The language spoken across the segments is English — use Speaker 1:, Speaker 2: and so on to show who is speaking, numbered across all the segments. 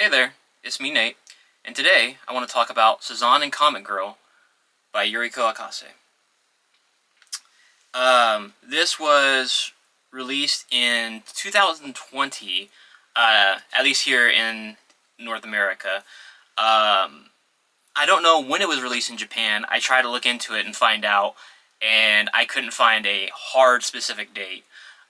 Speaker 1: Hey there, it's me Nate, and today I want to talk about Sazan and Comet Girl by Yuriko Akase. This was released in 2020, at least here in North America. I don't know when it was released in Japan. I tried to look into it and find out, and I couldn't find a hard specific date.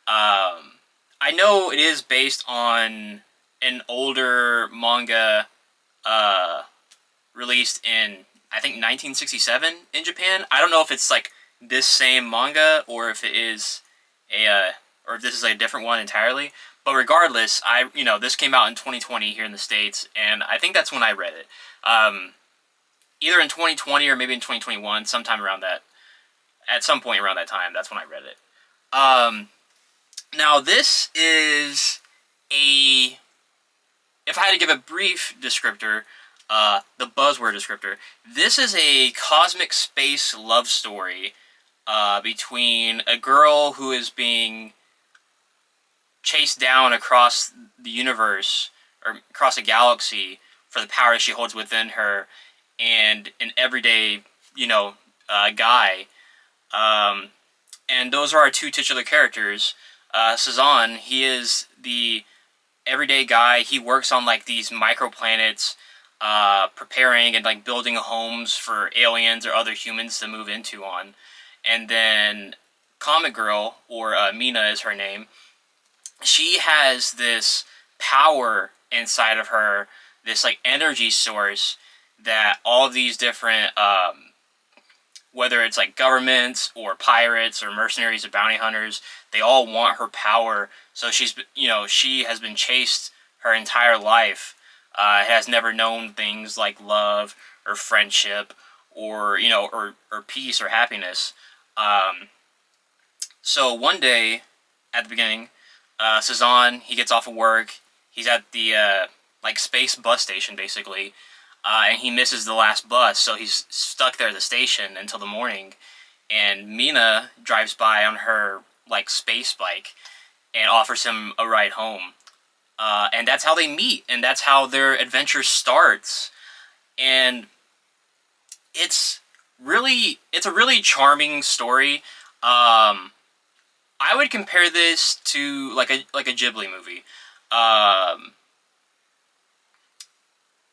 Speaker 1: I know it is based on an older manga released in, I think, 1967 in Japan. I don't know if it's like this same manga or if it is or if this is a different one entirely. But regardless, this came out in 2020 here in the States, and I think that's when I read it. Either in 2020 or maybe in 2021, sometime around that. At some point around that time, that's when I read it. Now this is a, if I had to give a brief descriptor, the buzzword descriptor, this is a cosmic space love story between a girl who is being chased down across the universe, or across a galaxy, for the power she holds within her, and an everyday, guy. And those are our two titular characters. Sazan, he is the everyday guy. He works on like these microplanets, preparing and like building homes for aliens or other humans to move into on. And then Comet Girl, or Mina is her name, she has this power inside of her, this like energy source that all of these different, whether it's like governments or pirates or mercenaries or bounty hunters, they all want her power. So she has been chased her entire life, has never known things like love or friendship or or peace or happiness. So one day at the beginning, Sazan, he gets off of work. He's at the like space bus station basically, and he misses the last bus, so he's stuck there at the station until the morning. And Mina drives by on her like space bike and offers him a ride home. And that's how they meet, and that's how their adventure starts. And it's a really charming story. I would compare this to like a Ghibli movie.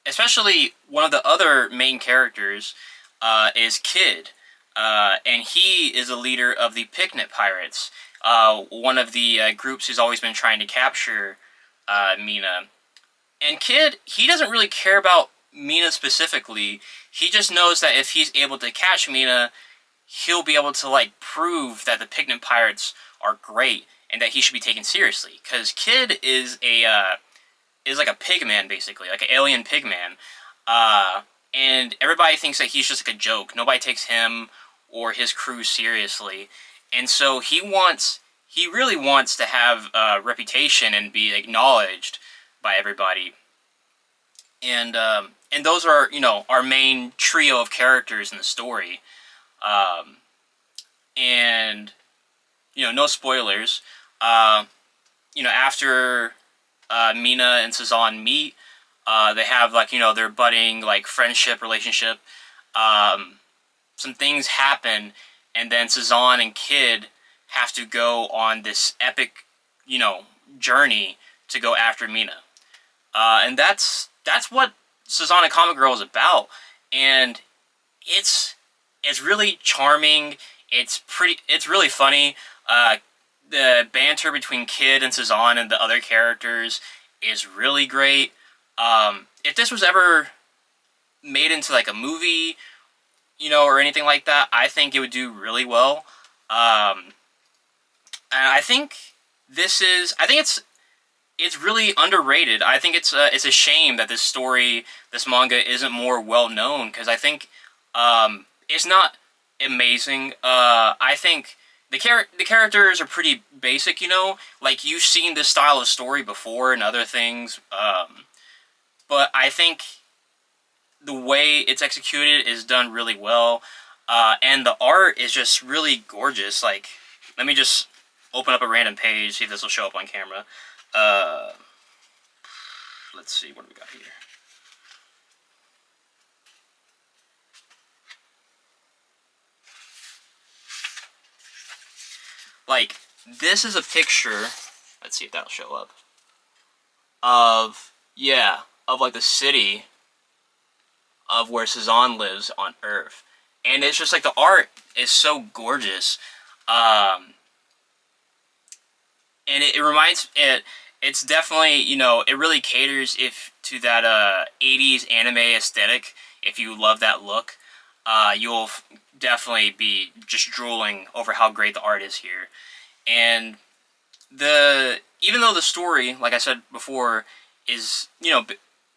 Speaker 1: Especially one of the other main characters is Kid, and he is a leader of the Picnic Pirates, one of the groups who's always been trying to capture Mina. And Kid, he doesn't really care about Mina specifically. He just knows that if he's able to catch Mina, he'll be able to like prove that the Picnic Pirates are great and that he should be taken seriously. Because Kid is like a pigman basically, like an alien pigman. And everybody thinks that he's just like a joke. Nobody takes him or his crew seriously. And so he really wants to have a reputation and be acknowledged by everybody. And those are, our main trio of characters in the story. And, no spoilers. After Mina and Sazan meet, they have their budding friendship relationship. Some things happen, and then Sazan and Kid have to go on this epic, journey to go after Mina. And that's what Sazan and Comet Girl is about. And it's really charming. It's really funny. The banter between Kid and Sazan and the other characters is really great. If this was ever made into a movie, or anything like that, I think it would do really well. And I think it's really underrated. I think it's a shame that this manga isn't more well known, because I think it's not amazing. I think the characters are pretty basic, like you've seen this style of story before in other things. But I think the way it's executed is done really well, and the art is just really gorgeous. Like, let me just open up a random page, see if this will show up on camera. let's see, what do we got here? Like, this is a picture, let's see if that'll show up, of, yeah, of like the city of where Sazan lives on Earth. And it's just like the art is so gorgeous. And it reminds it. It's definitely, you know, it really caters to that 80s anime aesthetic. If you love that look, you'll definitely be just drooling over how great the art is here. And even though the story, like I said before, is, you know,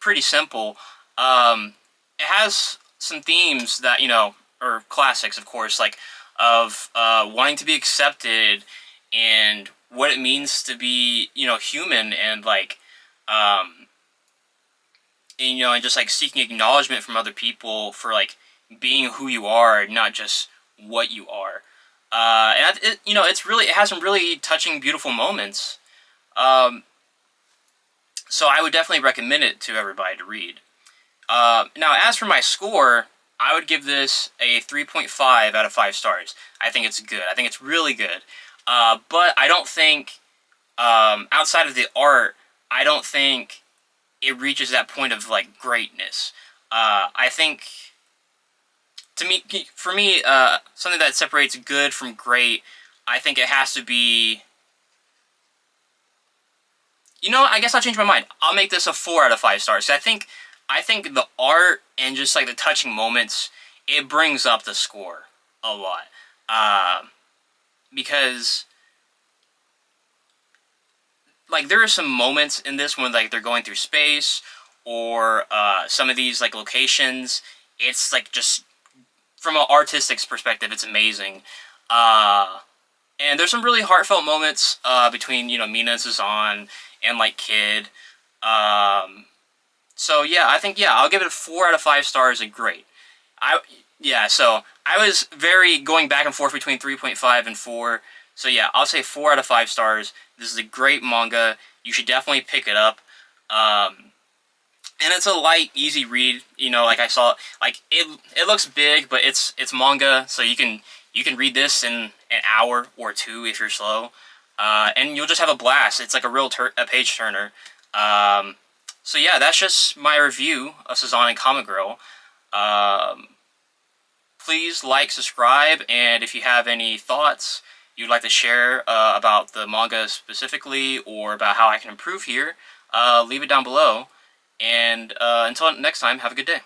Speaker 1: pretty simple, it has some themes that, you know, are classics, of course, like of wanting to be accepted and what it means to be, you know, human, and like, and, you know, and just like seeking acknowledgement from other people for like being who you are, not just what you are. And you know, it has some really touching, beautiful moments. So I would definitely recommend it to everybody to read. Now, as for my score, I would give this a 3.5 out of 5 stars. I think it's good. I think it's really good. But I don't think, outside of the art, I don't think it reaches that point of like greatness. I think, for me, something that separates good from great, I think it has to be. You know, I guess I'll change my mind. I'll make this a 4 out of 5 stars. I think the art and just like the touching moments, it brings up the score a lot. Because like there are some moments in this when like they're going through space, or some of these like locations. It's like just from an artistic perspective, it's amazing. And there's some really heartfelt moments between, you know, Mina and Sazan and like Kid. So yeah, I think, yeah, I'll give it a 4 out of 5 stars. A great. So I was very going back and forth between 3.5 and 4. So yeah, I'll say 4 out of 5 stars. This is a great manga. You should definitely pick it up. And it's a light, easy read. You know, like I saw, like it looks big, but it's manga, so you can read this in an hour or two if you're slow, and you'll just have a blast. It's like a real a page turner. So yeah, that's just my review of Sazan and Comet Girl. Please like, subscribe, and if you have any thoughts you'd like to share about the manga specifically, or about how I can improve here, leave it down below. And until next time, have a good day.